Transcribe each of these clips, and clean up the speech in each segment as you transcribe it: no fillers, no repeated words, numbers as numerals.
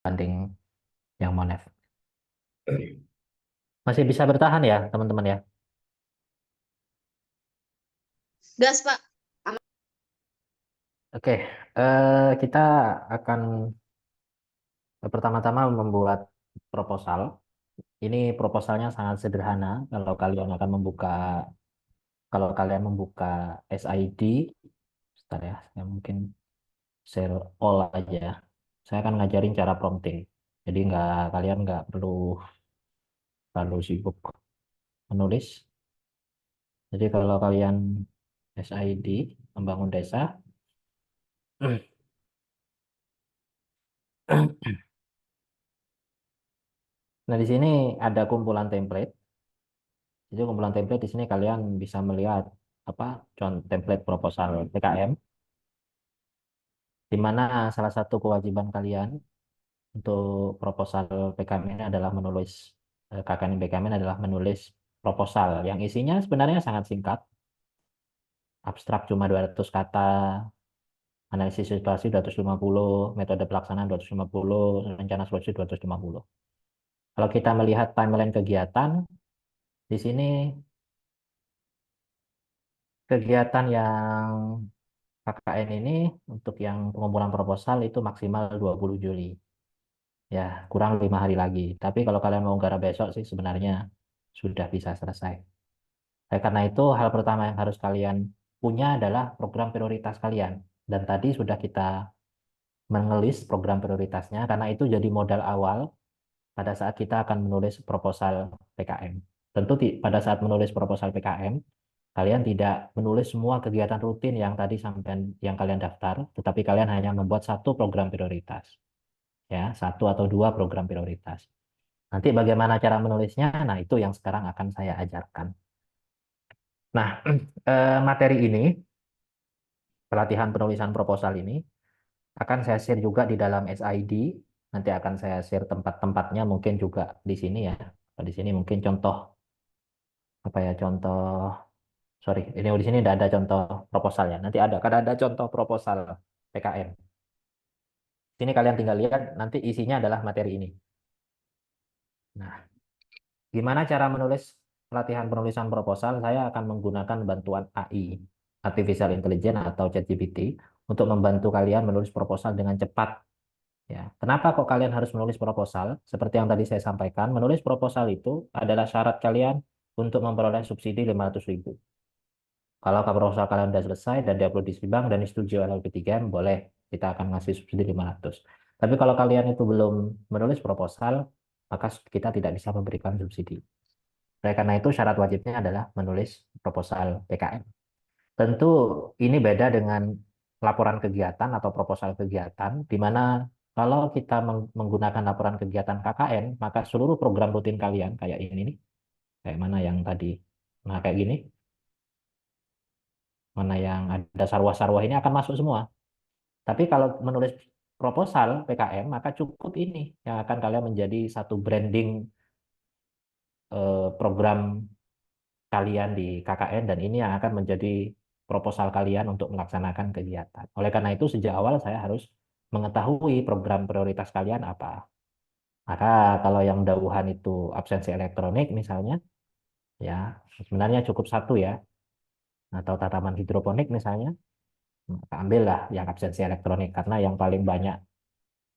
banding yang Monef. Masih bisa bertahan ya, teman-teman ya? Gas, Pak. Oke, kita akan pertama-tama membuat proposal. Ini proposalnya sangat sederhana. Kalau kalian membuka SID, sebentar ya, saya mungkin share all aja. Saya akan ngajarin cara prompting. Jadi kalian nggak perlu terlalu sibuk menulis. Jadi kalau kalian SID, membangun desa, nah di sini ada kumpulan template. Jadi kumpulan template di sini kalian bisa melihat apa contoh template proposal PKM, di mana salah satu kewajiban kalian untuk proposal PKM ini adalah menulis KKN PKM ini adalah menulis proposal yang isinya sebenarnya sangat singkat, abstrak cuma 200 kata, analisis situasi 250, metode pelaksanaan 250, rencana solusi 250. Kalau kita melihat timeline kegiatan, di sini kegiatan yang KKN ini untuk yang pengumpulan proposal itu maksimal 20 Juli. Ya, kurang 5 hari lagi. Tapi kalau kalian mau garap besok sih sebenarnya sudah bisa selesai. Karena itu hal pertama yang harus kalian punya adalah program prioritas kalian. Dan tadi sudah kita mengelis program prioritasnya karena itu jadi modal awal pada saat kita akan menulis proposal PKM. Tentu pada saat menulis proposal PKM, kalian tidak menulis semua kegiatan rutin yang tadi sampai yang kalian daftar, tetapi kalian hanya membuat satu program prioritas, ya, satu atau dua program prioritas. Nanti bagaimana cara menulisnya? Nah, itu yang sekarang akan saya ajarkan. Nah, materi ini, pelatihan penulisan proposal ini, akan saya share juga di dalam SID. Nanti akan saya share tempat-tempatnya mungkin juga di sini ya. Di sini mungkin contoh apa ya contoh sorry ini di sini tidak ada contoh proposal ya. Nanti ada contoh proposal PKM. Sini kalian tinggal lihat nanti isinya adalah materi ini. Nah, gimana cara menulis pelatihan penulisan proposal? Saya akan menggunakan bantuan AI, Artificial Intelligence atau ChatGPT, untuk membantu kalian menulis proposal dengan cepat. Ya, kenapa kok kalian harus menulis proposal? Seperti yang tadi saya sampaikan, menulis proposal itu adalah syarat kalian untuk memperoleh subsidi 500.000. Kalau proposal kalian sudah selesai dan diupload di bank dan disetujui oleh LP3M, boleh kita akan ngasih subsidi 500. Tapi kalau kalian itu belum menulis proposal, maka kita tidak bisa memberikan subsidi. Oleh karena itu syarat wajibnya adalah menulis proposal PKM. Tentu ini beda dengan laporan kegiatan atau proposal kegiatan, di mana kalau kita menggunakan laporan kegiatan KKN, maka seluruh program rutin kalian kayak ini nih, kayak mana yang tadi, nah kayak gini, mana yang ada sarwah-sarwah ini akan masuk semua. Tapi kalau menulis proposal PKM, maka cukup ini yang akan kalian menjadi satu branding program kalian di KKN dan ini yang akan menjadi proposal kalian untuk melaksanakan kegiatan. Oleh karena itu sejak awal saya harus mengetahui program prioritas kalian apa. Maka kalau yang dauhan itu absensi elektronik misalnya, ya sebenarnya cukup satu ya, atau tanaman hidroponik misalnya, maka ambillah yang absensi elektronik karena yang paling banyak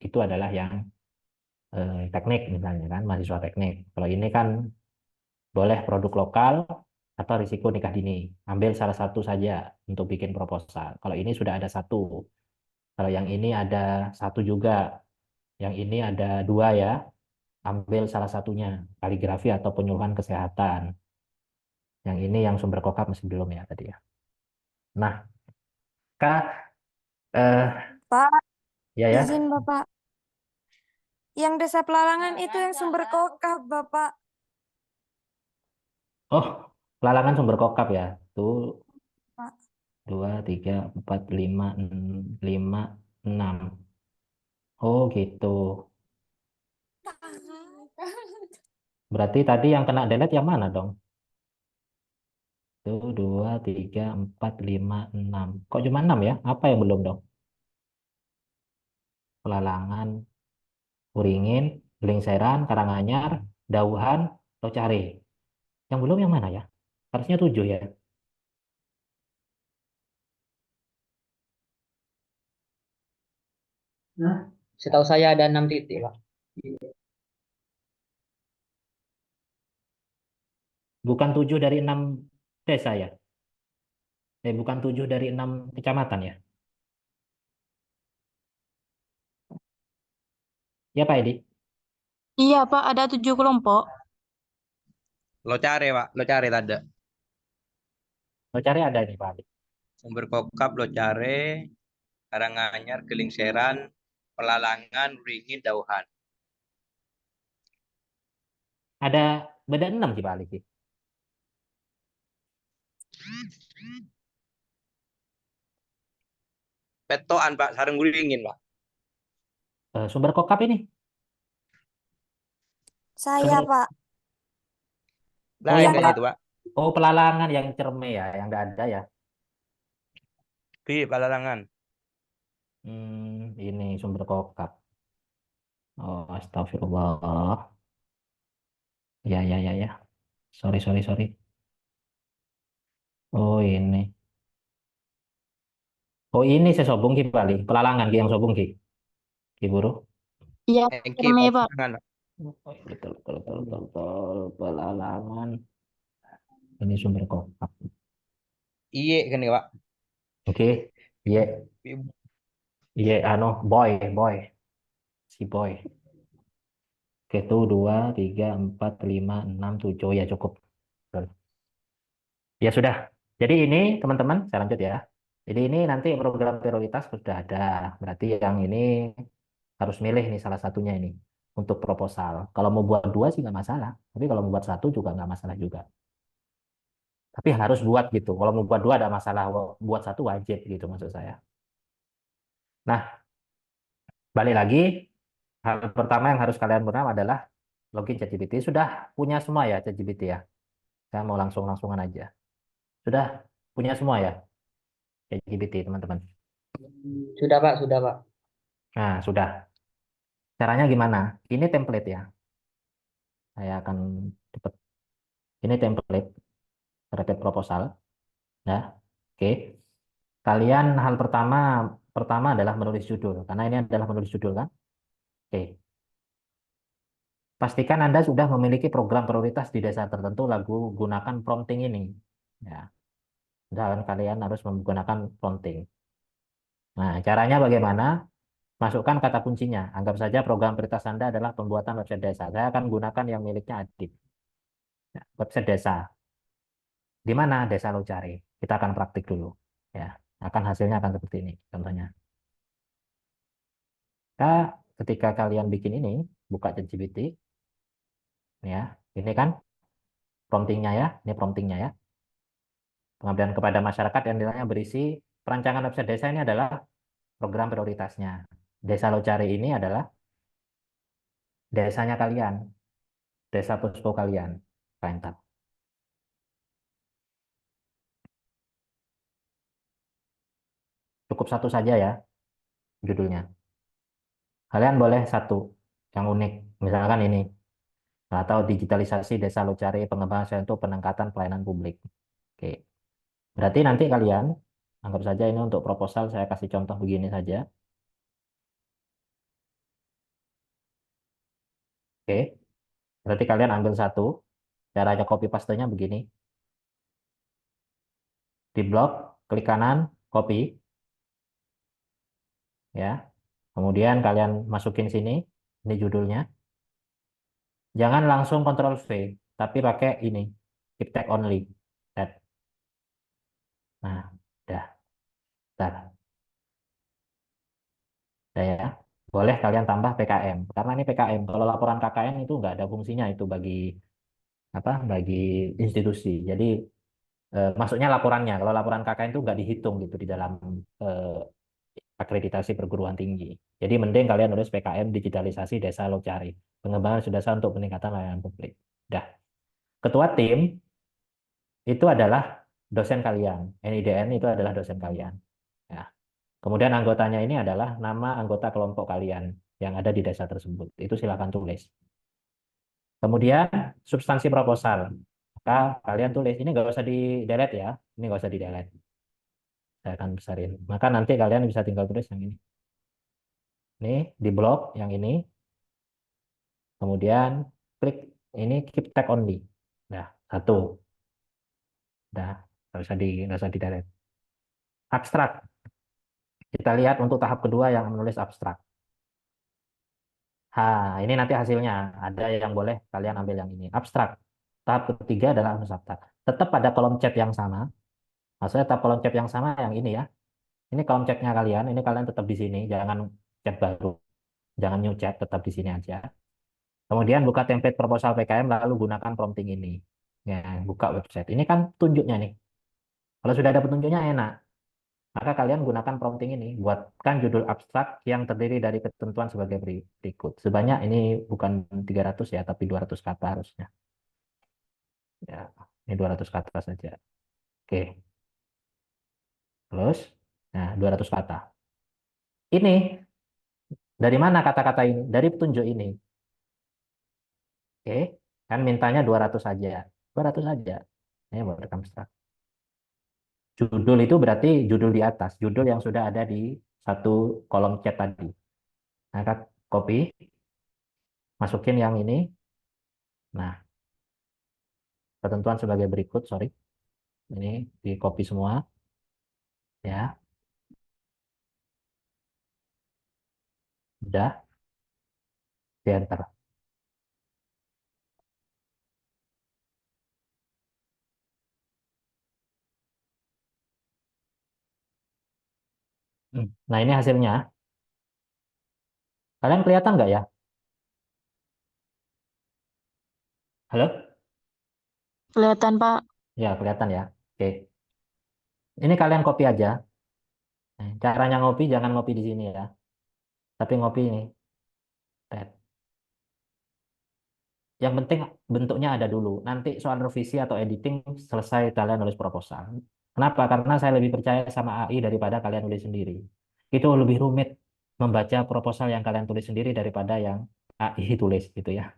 itu adalah yang teknik misalnya kan, mahasiswa teknik. Kalau ini kan boleh produk lokal atau risiko nikah dini. Ambil salah satu saja untuk bikin proposal. Kalau ini sudah ada satu. Kalau yang ini ada satu juga. Yang ini ada dua ya. Ambil salah satunya. Kaligrafi atau penyuluhan kesehatan. Yang ini yang sumber kokap masih belum ya tadi ya. Nah, Kak, Pak, ya izin ya. Bapak. Yang Desa Pelalangan itu yang sumber kokap, Bapak. Oh, pelalangan sumber kokap ya. Tuh, Pak. dua, tiga, empat, lima, lima, enam. Oh gitu. Berarti tadi yang kena delete yang mana dong? Tuh, dua, tiga, empat, lima, enam. Kok cuma enam ya? Apa yang belum dong? Pelalangan. Uringin, Lingseran, Karanganyar, Dauhan, Locare. Yang belum yang mana ya? Harusnya 7 ya. Nah, setahu saya ada 6 titik, Pak. Bukan 7 dari 6 desa ya. Bukan 7 dari 6 kecamatan ya. Ya Pak Edi. Iya, Pak, ada 7 kelompok. Locare, Pak. Locare tadi. Locare ada ini Pak Edi. Sumber Kokap, Locare, Karanganyar, Gelingseran, Pelalangan, Ringin, Dauhan. Ada beda 6 sih Pak Edi. Petoan, Pak. Sareng Ringin, Pak. Sumber kokap ini. Saya, Sumber Pak. Oh Lain yang Yang kayaknya itu, Pak. pelalangan yang cerme ya, yang nggak ada ya. Di Pelalangan. Ini sumber kokap. Oh, astagfirullah. Ya, ya, ya, ya. Sorry, sorry, sorry. Oh, ini. Oh, ini saya sobung ki Bali. Pelalangan ki yang sobung ki. Ki buru. Iya, Engki, Cerme, Pak. Pelalangan, Pak. Oh, iya, betul, betul, betul, betul, betul. Pelalangan. Ini sumber kokap. Iye kan ya, Pak. Oke. Iya, iya, boy, boy. Si boy. Oke, itu 2, 3, 4, 5, 6, 7. Ya, cukup. Betul. Ya, sudah. Jadi ini, teman-teman, saya lanjut ya. Jadi ini nanti program prioritas sudah ada. Berarti yang ini harus milih nih salah satunya ini untuk proposal. Kalau mau buat 2 sih nggak masalah. Tapi kalau mau buat 1 juga nggak masalah juga. Tapi harus buat gitu. Kalau mau buat 2 ada masalah. Buat 1 wajib gitu maksud saya. Nah, balik lagi. Hal pertama yang harus kalian benar adalah login ChatGPT. Sudah punya semua ya ChatGPT ya. Saya mau langsung-langsungan aja. Sudah punya semua ya ChatGPT teman-teman. Sudah, Pak, sudah, Pak. Nah, sudah. Caranya gimana? Ini template ya. Saya akan cepet. Ini template terkait proposal. Ya, oke. Kalian hal pertama adalah menulis judul, karena ini adalah menulis judul kan. Oke. Pastikan Anda sudah memiliki program prioritas di desa tertentu lagu gunakan prompting ini. Ya, dan kalian harus menggunakan prompting. Nah, caranya bagaimana? Masukkan kata kuncinya. Anggap saja program prioritas Anda adalah pembuatan website desa. Saya akan gunakan yang miliknya Adit. Ya, website desa. Di mana desa lo cari? Kita akan praktik dulu. Ya, akan hasilnya akan seperti ini contohnya. Nah, ketika kalian bikin ini, buka ChatGPT, ya, ini kan promptingnya ya, ini promptingnya ya. Pengabdian kepada masyarakat yang nilainya berisi perancangan website desa ini adalah program prioritasnya. Desa Locari ini adalah desanya kalian, desa posko kalian. Enter. Cukup satu saja ya judulnya. Kalian boleh satu yang unik, misalkan ini, atau digitalisasi desa Locari pengembangan untuk peningkatan pelayanan publik. Oke. Berarti nanti kalian, anggap saja ini untuk proposal, saya kasih contoh begini saja. Oke, berarti kalian ambil satu, caranya copy paste-nya begini. Di blok, klik kanan, copy, ya. Kemudian kalian masukin sini, ini judulnya. Jangan langsung Ctrl V, tapi pakai ini, keep tag only. Set. Nah, udah, udah, udah ya. Boleh kalian tambah PKM, karena ini PKM. Kalau laporan KKN itu nggak ada fungsinya itu bagi apa? Bagi institusi. Jadi maksudnya laporannya. Kalau laporan KKN itu nggak dihitung gitu di dalam eh, akreditasi perguruan tinggi. Jadi mending kalian nulis PKM digitalisasi desa Locari. Pengembangan desa untuk peningkatan layanan publik. Dah. Ketua tim itu adalah dosen kalian. NIDN itu adalah dosen kalian. Ya. Kemudian anggotanya ini adalah nama anggota kelompok kalian. yang ada di desa tersebut. Itu silakan tulis. Kemudian substansi proposal. Maka kalian tulis, ini nggak usah di delete ya, ini nggak usah di delete. Saya akan besarin. Maka nanti kalian bisa tinggal tulis yang ini. Ini di blok yang ini. Kemudian klik ini keep tag only. Nah, satu. Nah, nggak usah di delete. Abstrak. Kita lihat untuk tahap kedua yang menulis abstrak. Ini nanti hasilnya. Ada yang boleh kalian ambil yang ini. Abstrak. Tahap ketiga adalah anus abstrak. Tetap pada kolom chat yang sama. Maksudnya tahap kolom chat yang sama yang ini ya. Ini kolom chatnya kalian. Ini kalian tetap di sini. Jangan chat baru. Jangan new chat. Tetap di sini aja. Kemudian buka template proposal PKM lalu gunakan prompting ini. Ya, buka website. Ini kan tunjuknya nih. Kalau sudah ada petunjuknya enak. Maka kalian gunakan prompting ini. Buatkan judul abstrak yang terdiri dari ketentuan sebagai berikut. Sebanyak ini bukan 300 ya, tapi 200 kata harusnya. Ya, ini 200 kata saja. Oke, terus, nah 200 kata. Ini, dari mana kata-kata ini? Dari petunjuk ini. Oke, kan mintanya 200 saja. 200 saja. Ini buat rekam abstrak. Judul itu berarti judul di atas. Judul yang sudah ada di satu kolom chat tadi. Nah, copy, masukin yang ini. Nah, ketentuan sebagai berikut, sorry. Ini di copy semua. Ya, udah. Di enter. Nah, ini hasilnya. Kalian kelihatan nggak ya? Halo? Kelihatan, Pak. Ya, kelihatan ya. Oke. Ini kalian copy aja. Nah, caranya ngopi, jangan ngopi di sini ya. Tapi ngopi ini. Tet. Yang penting bentuknya ada dulu. Nanti soal revisi atau editing selesai kalian nulis proposal. Kenapa? Karena saya lebih percaya sama AI daripada kalian nulis sendiri. Itu lebih rumit membaca proposal yang kalian tulis sendiri daripada yang AI tulis gitu ya.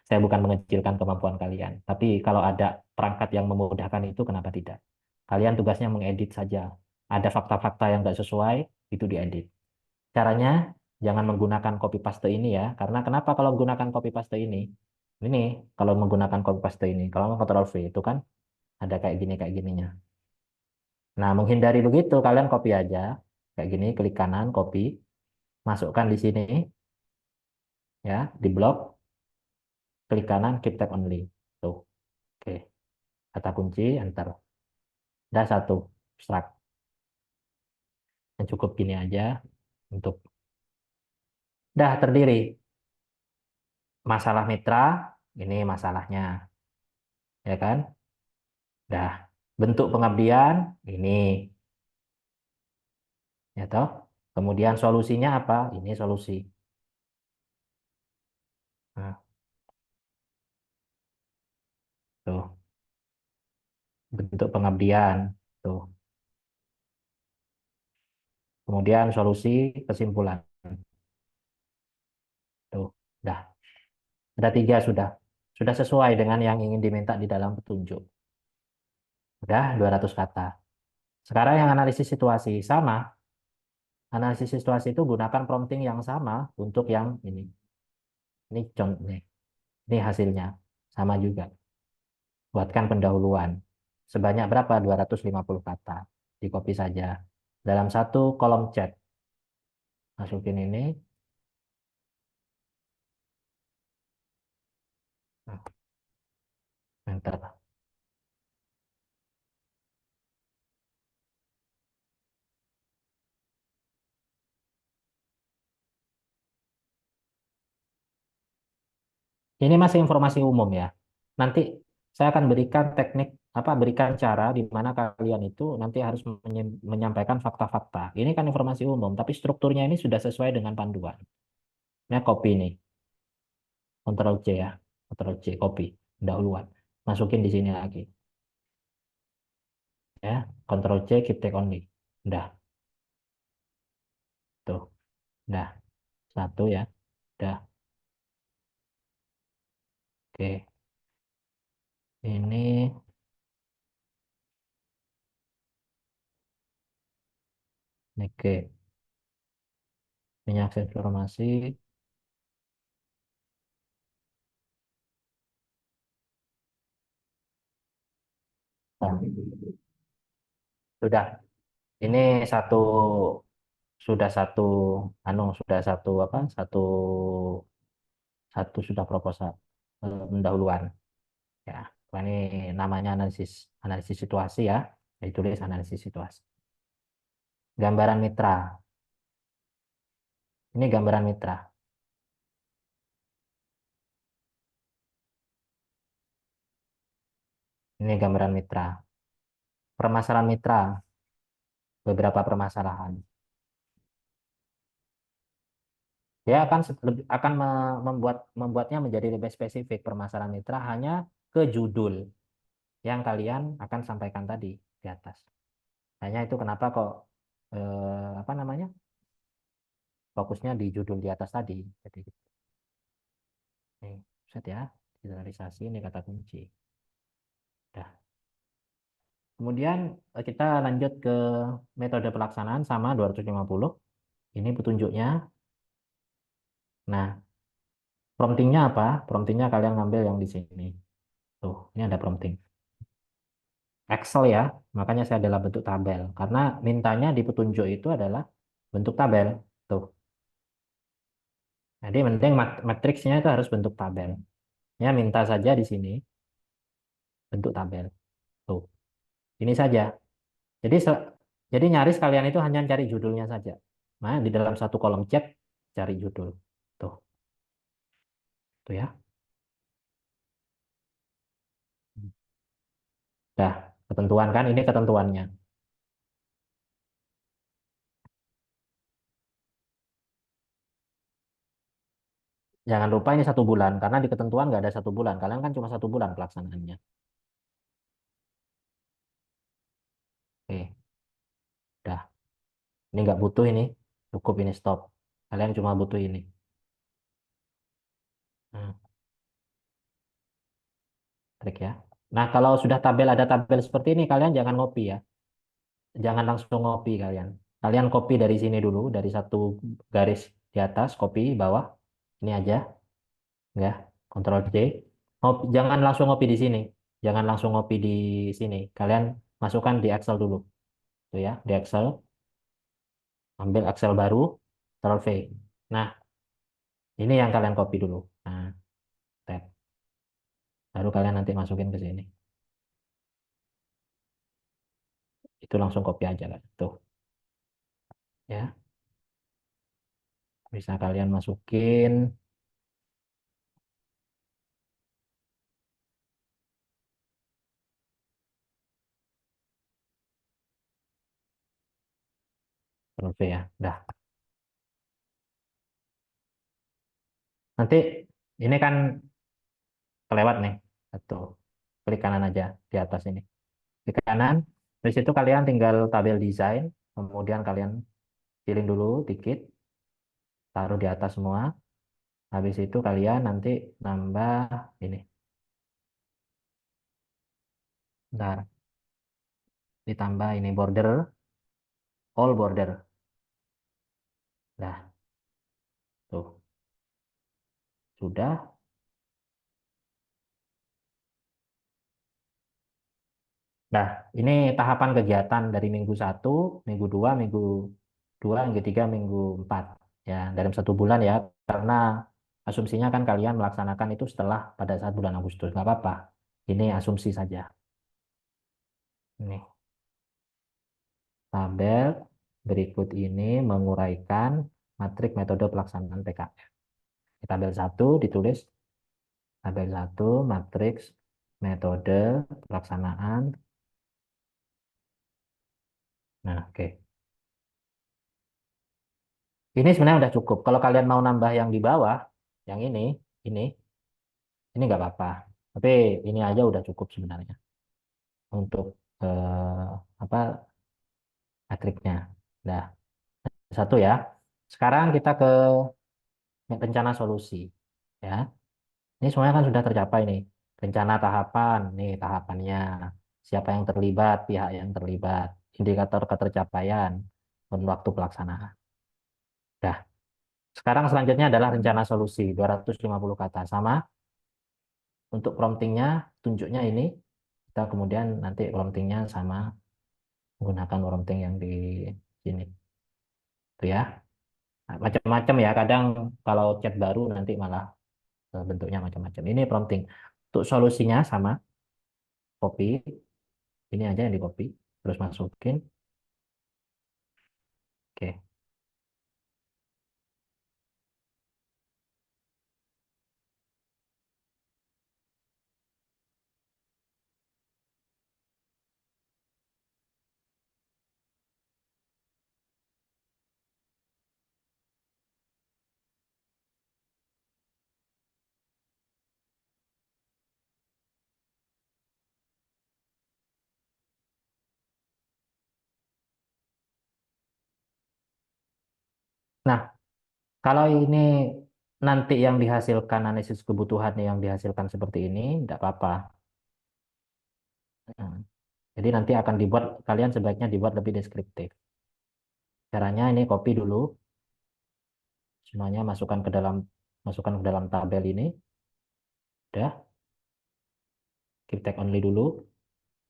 Saya bukan mengecilkan kemampuan kalian. Tapi kalau ada perangkat yang memudahkan itu, kenapa tidak? Kalian tugasnya mengedit saja. Ada fakta-fakta yang nggak sesuai, itu diedit. Caranya, jangan menggunakan copy paste ini ya. Karena kenapa kalau menggunakan copy paste ini? Ini kalau menggunakan copy paste ini. Kalau mau Ctrl V itu kan ada kayak gininya. Nah, menghindari begitu, kalian copy aja. Kayak gini, klik kanan, copy. Masukkan di sini, ya, di blok. Klik kanan, keep tab only. Tuh, oke. Kata kunci, enter. Ada satu, abstrak. Yang cukup gini aja untuk dah terdiri. Masalah mitra, ini masalahnya, ya kan? Dah. Bentuk pengabdian, ini, ya toh. Kemudian solusinya apa? Ini solusi. Nah, tuh. Bentuk pengabdian, tuh. Kemudian solusi, kesimpulan, tuh. Dah. Ada tiga sudah. Sudah sesuai dengan yang ingin diminta di dalam petunjuk. Udah 200 kata. Sekarang yang analisis situasi sama. Analisis situasi itu gunakan prompting yang sama untuk yang ini. Ini contoh nih. Ini hasilnya. Sama juga. Buatkan pendahuluan. Sebanyak berapa? 250 kata. Di copy saja. Dalam satu kolom chat. Masukin ini. Nah, enter. Ini masih informasi umum ya. Nanti saya akan berikan teknik berikan cara di mana kalian itu nanti harus menyampaikan fakta-fakta. Ini kan informasi umum, tapi strukturnya ini sudah sesuai dengan panduan. Nah, copy nih, Ctrl C ya, Ctrl C copy, dahuluan. Masukin di sini lagi, ya, Ctrl C keep take only. Udah, tuh, udah, satu ya. Udah. Oke. Ini oke. Minyak informasi. Nah, sudah. Ini satu sudah satu sudah satu apa? Satu sudah proposal pendahuluan ya. Ini namanya analisis analisis situasi ya. Ditulis analisis situasi. Gambaran mitra. Ini gambaran mitra. Ini gambaran mitra. Permasalahan mitra, beberapa permasalahan. Dia membuatnya menjadi lebih spesifik permasalahan mitra hanya ke judul yang kalian akan sampaikan tadi di atas. Hanya itu kenapa kok apa namanya? Fokusnya di judul di atas tadi. Jadi nih, set ya, generalisasi ini kata kunci. Dah. Kemudian kita lanjut ke metode pelaksanaan sama 250. Ini petunjuknya. Nah, promptingnya apa? Promptingnya kalian ngambil yang di sini. Tuh, ini ada prompting. Excel ya, makanya saya adalah bentuk tabel. Karena mintanya di petunjuk itu adalah bentuk tabel. Tuh. Jadi penting matriksnya itu harus bentuk tabel. Ya, minta saja di sini bentuk tabel. Tuh. Ini saja. Jadi jadi nyaris kalian itu hanya cari judulnya saja. Nah, di dalam satu kolom chat cari judul. Tuh. Tuh ya. Dah, ketentuan kan ini ketentuannya. Jangan lupa ini 1 bulan karena di ketentuan nggak ada 1 bulan. Kalian kan cuma 1 bulan pelaksanaannya. Oke, dah. Ini nggak butuh ini. Cukup ini stop. Kalian cuma butuh ini. Nah, trik ya. Nah, kalau sudah ada tabel seperti ini, kalian jangan ngopi ya. Jangan langsung ngopi kalian. Kalian copy dari sini dulu, dari satu garis di atas, copy bawah. Ini aja, ya. Ctrl C. Jangan langsung ngopi di sini. Jangan langsung ngopi di sini. Kalian masukkan di Excel dulu. Tuh ya, di Excel. Ambil Excel baru, Ctrl V. Nah, ini yang kalian copy dulu. Nah, tab. Baru kalian nanti masukin ke sini. Itu langsung copy aja kan. Tuh, ya. Bisa kalian masukin. Ctrl V ya. Udah. Nanti ini kan kelewat nih. Satu. Klik kanan aja di atas ini. Klik kanan. Dari situ kalian tinggal tabel desain. Kemudian kalian pilih dulu dikit. Taruh di atas semua. Habis itu kalian nanti nambah ini. Bentar. Ditambah ini border. All border. Nah, tuh. Sudah. Nah, ini tahapan kegiatan dari minggu 1, minggu 2, minggu 2, minggu 3, minggu 4. Ya, dalam 1 bulan ya. Karena asumsinya kan kalian melaksanakan itu setelah pada saat bulan Agustus. Nggak apa-apa. Ini asumsi saja. Ini tabel berikut ini menguraikan matrik metode pelaksanaan PKF. Di tabel 1 ditulis tabel 1 matriks metode pelaksanaan. Nah, oke. Ini sebenarnya udah cukup. Kalau kalian mau nambah yang di bawah, yang ini, ini nggak apa-apa. Tapi ini aja udah cukup sebenarnya untuk apa matriknya. Nah, 1 ya. Sekarang kita ke rencana solusi. Ya, ini semuanya kan sudah tercapai nih. Rencana tahapan, nih tahapannya. Siapa yang terlibat, pihak yang terlibat, indikator ketercapaian, dan waktu pelaksanaan. Dah. Sekarang selanjutnya adalah rencana solusi 250 kata. Sama untuk promptingnya, tunjuknya ini. Kita kemudian nanti promptingnya sama menggunakan prompting yang di sini. Itu ya. Nah, macam-macam ya. Kadang kalau chat baru nanti malah bentuknya macam-macam. Ini prompting. Untuk solusinya sama, copy. Ini aja yang di copy. Terus masukin. Oke. Nah, kalau ini nanti yang dihasilkan analisis kebutuhan yang dihasilkan seperti ini, tidak apa-apa. Nah, jadi nanti akan dibuat, kalian sebaiknya dibuat lebih deskriptif. Caranya ini copy dulu, semuanya masukkan ke dalam tabel ini. Udah, keep tag only dulu.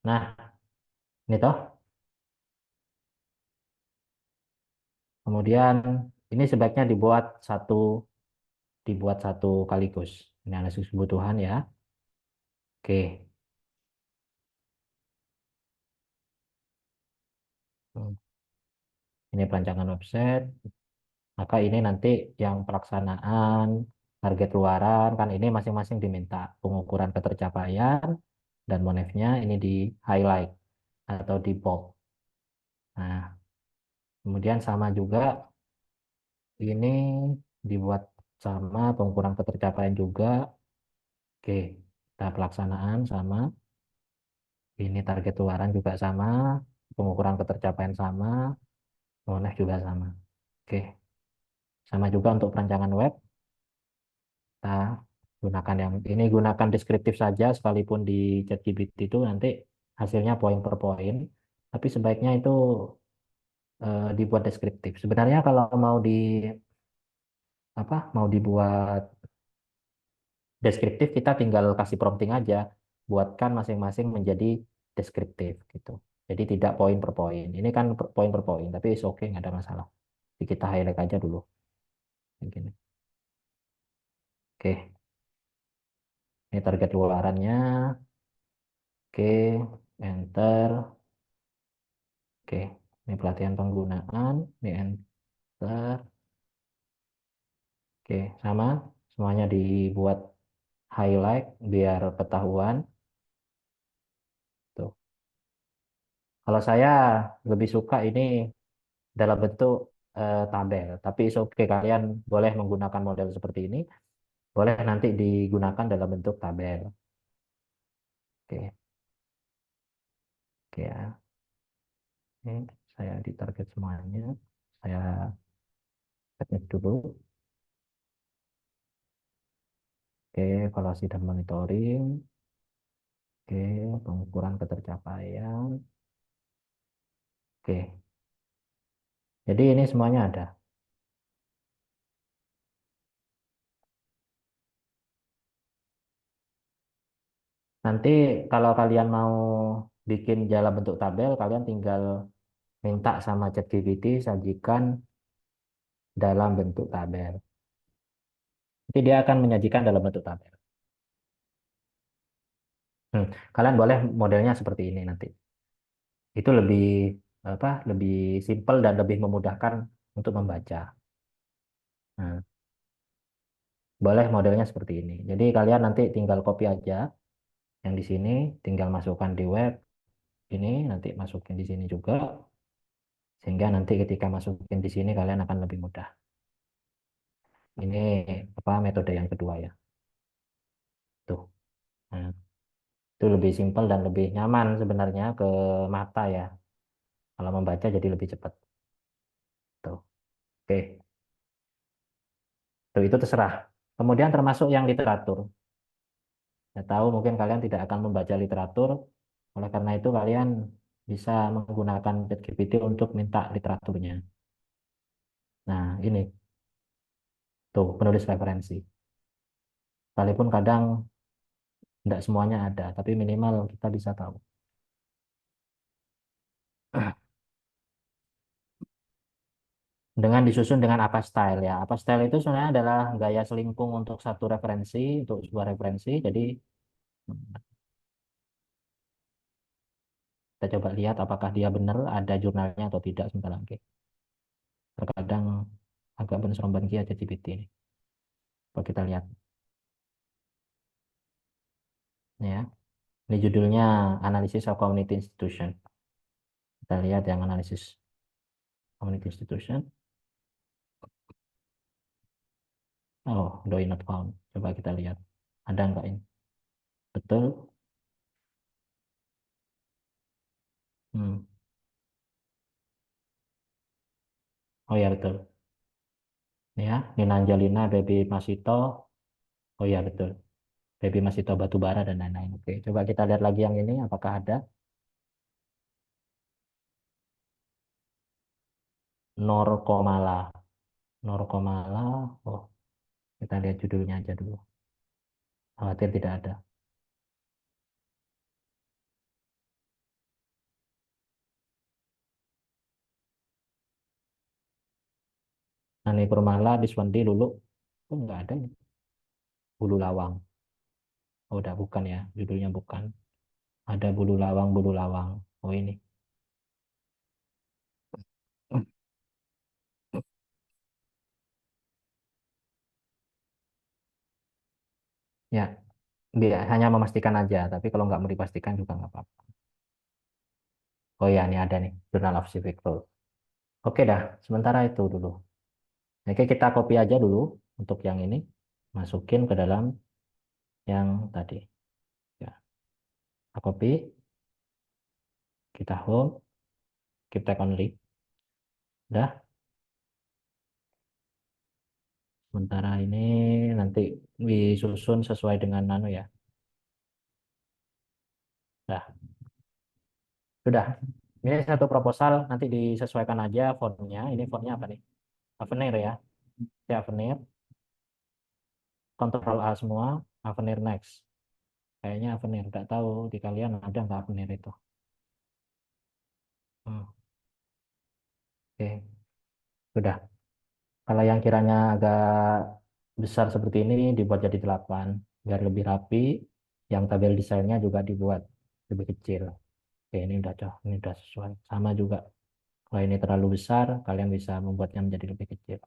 Nah, ini toh. Kemudian ini sebaiknya dibuat satu kaligus. Ini analisis kebutuhan ya. Oke. Hmm. Ini perancangan website. Maka ini nanti yang pelaksanaan, target luaran, kan ini masing-masing diminta pengukuran ketercapaian dan monefnya ini di highlight atau di bold. Nah, kemudian sama juga ini dibuat sama pengukuran ketercapaian juga. Oke, kita pelaksanaan sama. Ini target luaran juga sama, pengukuran ketercapaian sama, monef juga sama. Oke, sama juga untuk perancangan web. Kita gunakan yang ini, gunakan deskriptif saja sekalipun di ChatGPT itu nanti hasilnya poin per poin, tapi sebaiknya itu dibuat deskriptif. Sebenarnya kalau mau dibuat deskriptif kita tinggal kasih prompting aja, buatkan masing-masing menjadi deskriptif gitu. Jadi tidak poin per poin. Ini kan poin per poin, tapi is oke, nggak ada masalah. Jadi kita highlight aja dulu. Begini. Oke, ini target luarannya. Oke, enter. Oke, ini pelatihan penggunaan. Ini enter. Oke, sama. Semuanya dibuat highlight biar ketahuan. Tuh. Kalau saya lebih suka ini dalam bentuk tabel. Tapi oke, kalian boleh menggunakan model seperti ini. Boleh nanti digunakan dalam bentuk tabel. Oke, oke ya. Ini saya di target semuanya. Saya teknik dulu. Oke, evaluasi dan monitoring. Oke, pengukuran ketercapaian. Oke, jadi ini semuanya ada. Nanti kalau kalian mau bikin dalam bentuk tabel, kalian tinggal minta sama ChatGPT sajikan dalam bentuk tabel. Nanti dia akan menyajikan dalam bentuk tabel. Kalian boleh modelnya seperti ini nanti. Itu lebih simpel dan lebih memudahkan untuk membaca. Nah, boleh modelnya seperti ini. Jadi kalian nanti tinggal copy aja yang di sini, tinggal masukkan di web ini, nanti masukin di sini juga, sehingga nanti ketika masukin di sini kalian akan lebih mudah. Ini metode yang kedua ya. Tuh. Nah, itu lebih simpel dan lebih nyaman sebenarnya ke mata ya. Kalau membaca jadi lebih cepat. Tuh. Oke. Tuh, itu terserah. Kemudian termasuk yang literatur. Saya tahu mungkin kalian tidak akan membaca literatur, oleh karena itu kalian bisa menggunakan ChatGPT untuk minta literaturnya. Nah, ini tuh penulis referensi. Sekalipun kadang tidak semuanya ada, tapi minimal kita bisa tahu. Dengan disusun dengan apa style ya. Apa style itu sebenarnya adalah gaya selingkung untuk satu referensi, untuk sebuah referensi. Jadi kita coba lihat apakah dia benar ada jurnalnya atau tidak sebentar lagi. Terkadang agak benserombang aja ChatGPT ini. Coba kita lihat ya. Ini judulnya Analysis of Community Institution. Kita lihat yang analisis community institution. Oh, DOI not found. Coba kita lihat. Ada nggak ini? Betul. Hmm. Oh ya betul. Ya, Nina Angelina, Baby Masito. Oh ya betul. Baby Masito Batubara dan lain-lain. Oke, coba kita lihat lagi yang ini. Apakah ada? Norkomala. Norkomala. Oh, kita lihat judulnya aja dulu. Khawatir tidak ada. Nani Purmala, Diswandi, Lulu. Oh, nggak ada ini. Bulu Lawang. Oh, udah bukan ya. Judulnya bukan. Ada Bulu Lawang, Bulu Lawang. Oh, ini. Ya, dia hanya memastikan aja. Tapi kalau nggak mau dipastikan juga nggak apa-apa. Oh ya, ini ada nih. Journal of Civic Law. Oke dah, sementara itu dulu. Oke, kita copy aja dulu untuk yang ini. Masukin ke dalam yang tadi. Ya, kita copy. Kita home. Kita only. Udah. Sementara ini nanti disusun sesuai dengan nano ya. Nah, sudah. Ini satu proposal, nanti disesuaikan aja fontnya. Ini fontnya apa nih? Avenir ya. Ya, Avenir. Ctrl A semua. Avenir next. Kayaknya Avenir. Nggak tahu di kalian ada nggak Avenir itu. Hmm, Oke, sudah. Kalau yang kiranya agak besar seperti ini dibuat jadi 8 biar lebih rapi. Yang tabel desainnya juga dibuat lebih kecil. Oke, ini udah sesuai. Sama juga. Kalau ini terlalu besar, kalian bisa membuatnya menjadi lebih kecil.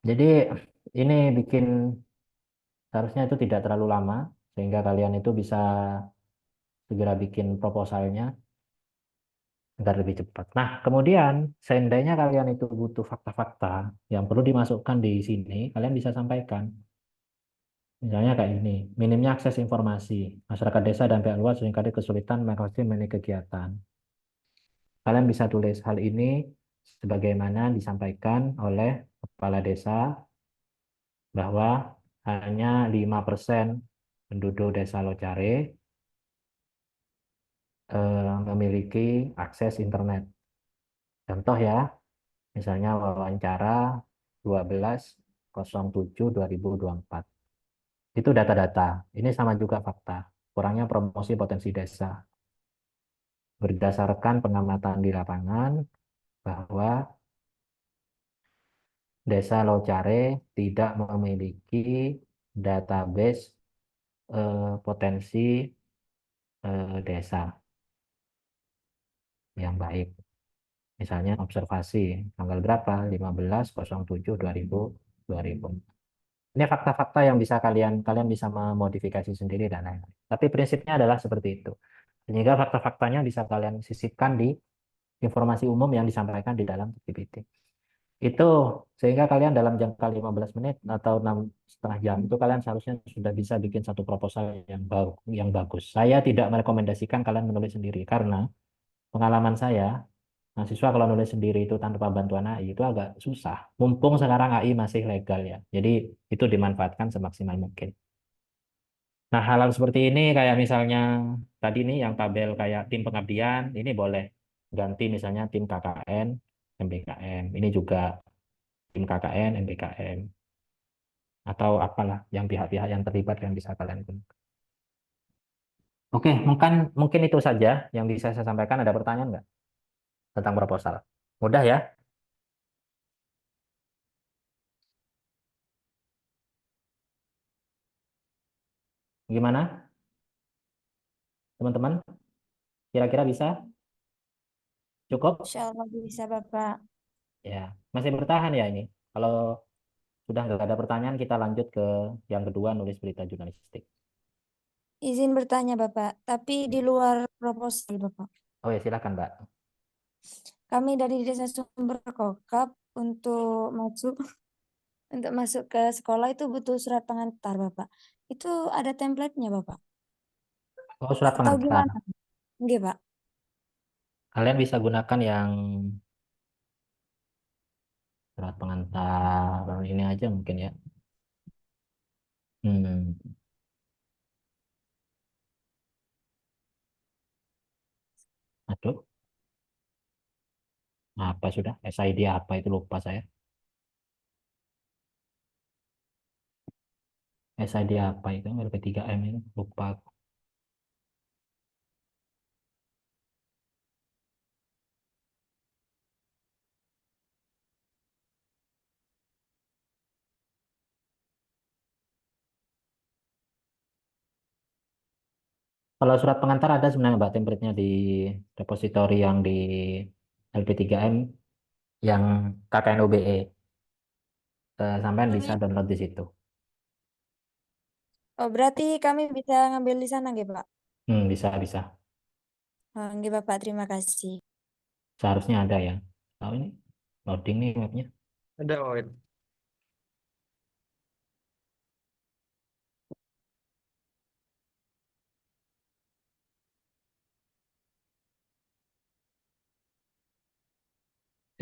Jadi ini bikin seharusnya itu tidak terlalu lama sehingga kalian itu bisa segera bikin proposalnya agar lebih cepat. Nah, kemudian seandainya kalian itu butuh fakta-fakta yang perlu dimasukkan di sini, kalian bisa sampaikan. Misalnya kayak ini, minimnya akses informasi. Masyarakat desa dan pihak luar seringkali kesulitan mengakses media kegiatan. Kalian bisa tulis hal ini sebagaimana disampaikan oleh kepala desa bahwa hanya 5% penduduk desa Locare memiliki akses internet. Contoh ya, misalnya wawancara 12/07/2024. Itu data-data. Ini sama juga fakta. Kurangnya promosi potensi desa. Berdasarkan pengamatan di lapangan bahwa Desa Locare tidak memiliki database potensi desa yang baik. Misalnya observasi tanggal berapa? 15/07/2000. Ini fakta-fakta yang bisa kalian bisa memodifikasi sendiri dan lain-lain. Tapi prinsipnya adalah seperti itu. Sehingga fakta-faktanya bisa kalian sisipkan di informasi umum yang disampaikan di dalam GPT. Itu sehingga kalian dalam jangka 15 menit atau 6,5 jam itu kalian seharusnya sudah bisa bikin satu proposal yang bagus. Saya tidak merekomendasikan kalian menulis sendiri karena pengalaman saya Mahasiswa kalau nulis sendiri itu tanpa bantuan AI itu agak susah. Mumpung sekarang AI masih legal ya. Jadi itu dimanfaatkan semaksimal mungkin. Nah, hal-hal seperti ini kayak misalnya tadi nih yang tabel kayak tim pengabdian, ini boleh ganti misalnya tim KKN, MBKM. Ini juga tim KKN, MBKM. Atau apalah yang pihak-pihak yang terlibat yang bisa kalian gunakan. Oke, mungkin mungkin itu saja yang bisa saya sampaikan. Ada pertanyaan nggak tentang proposal? Mudah ya? Gimana, teman-teman? Kira-kira bisa? Cukup? Insya Allah bisa, Bapak. Ya, masih bertahan ya ini. Kalau sudah nggak ada pertanyaan, kita lanjut ke yang kedua, nulis berita jurnalistik. Izin bertanya, Bapak. Tapi di luar proposal, Bapak. Oh ya, silakan, Mbak. Kami dari Desa Sumber Kokap masuk untuk masuk ke sekolah itu butuh surat pengantar, Bapak. Itu ada template-nya, Bapak. Oh, surat Atau pengantar. gimana? Enggak, Pak. Kalian bisa gunakan yang surat pengantar ini aja mungkin ya. Hmm, aduh, apa sudah? SID apa itu lupa saya. SID apa itu? LP3M itu lupa. Kalau surat pengantar ada sebenarnya Mbak template-nya di repository yang di LP3M yang KKN UBE. Sampean bisa download di situ. Oh, berarti kami bisa ngambil di sana, nggak, Pak? Bisa, bisa. Oh, nggak, Bapak. Terima kasih. Seharusnya ada ya. Tahu ini loading nih webnya. Ada, Wid.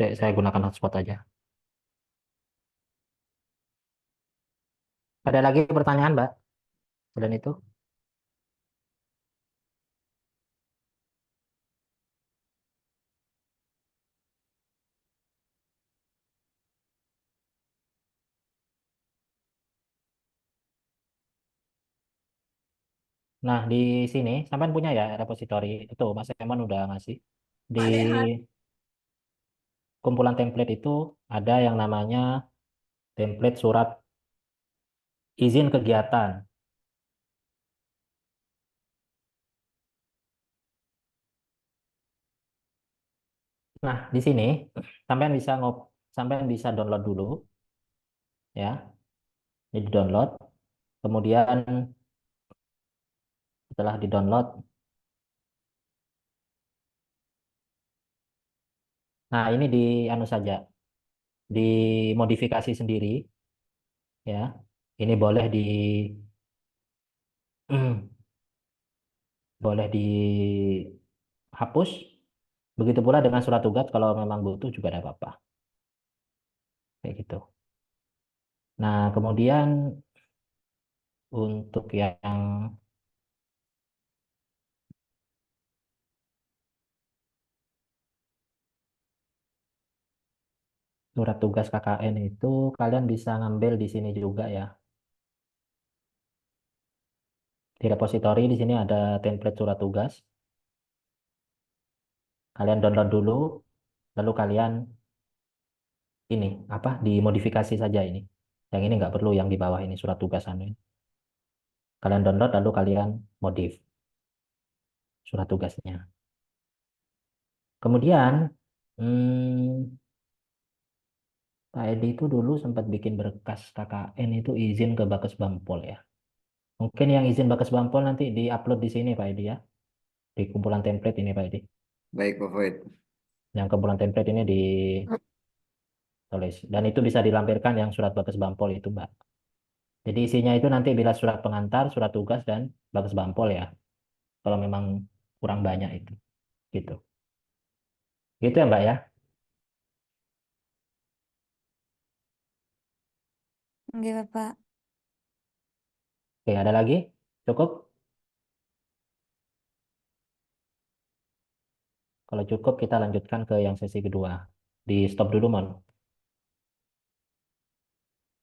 Saya gunakan hotspot aja. Ada lagi pertanyaan, Mbak? Selain itu? Nah, di sini sampean punya ya repository. Itu Mas Eman udah ngasih. Di kumpulan template itu ada yang namanya template surat izin kegiatan. Nah, di sini sampean bisa download dulu ya. Jadi download. Kemudian setelah di-download, nah ini di anu saja, dimodifikasi sendiri ya. Ini boleh boleh dihapus. Begitu pula dengan surat tugas kalau memang butuh juga ada apa-apa. Kayak gitu. Nah, kemudian untuk yang surat tugas KKN itu kalian bisa ngambil di sini juga ya. Di repository di sini ada template surat tugas. Kalian download dulu, lalu kalian ini apa dimodifikasi saja ini. Yang ini nggak perlu yang di bawah ini surat tugas anu ini. Kalian download lalu kalian modif surat tugasnya. Kemudian Pak Edi itu dulu sempat bikin berkas KKN itu izin ke Bakes Bampol ya. Mungkin yang izin Bakes Bampol nanti diupload di sini Pak Edi ya. Di kumpulan template ini Pak Edi. Baik, Pak Void. Yang kumpulan template ini ditulis. Dan itu bisa dilampirkan yang surat Bakes Bampol itu Mbak. Jadi isinya itu nanti bila surat pengantar, surat tugas, dan Bakes Bampol ya. Kalau memang kurang banyak itu. Gitu. Gitu ya Mbak ya. Oke, Bapak. Oke, ada lagi? Cukup? Kalau cukup kita lanjutkan ke yang sesi kedua. Di stop dulu, Mon.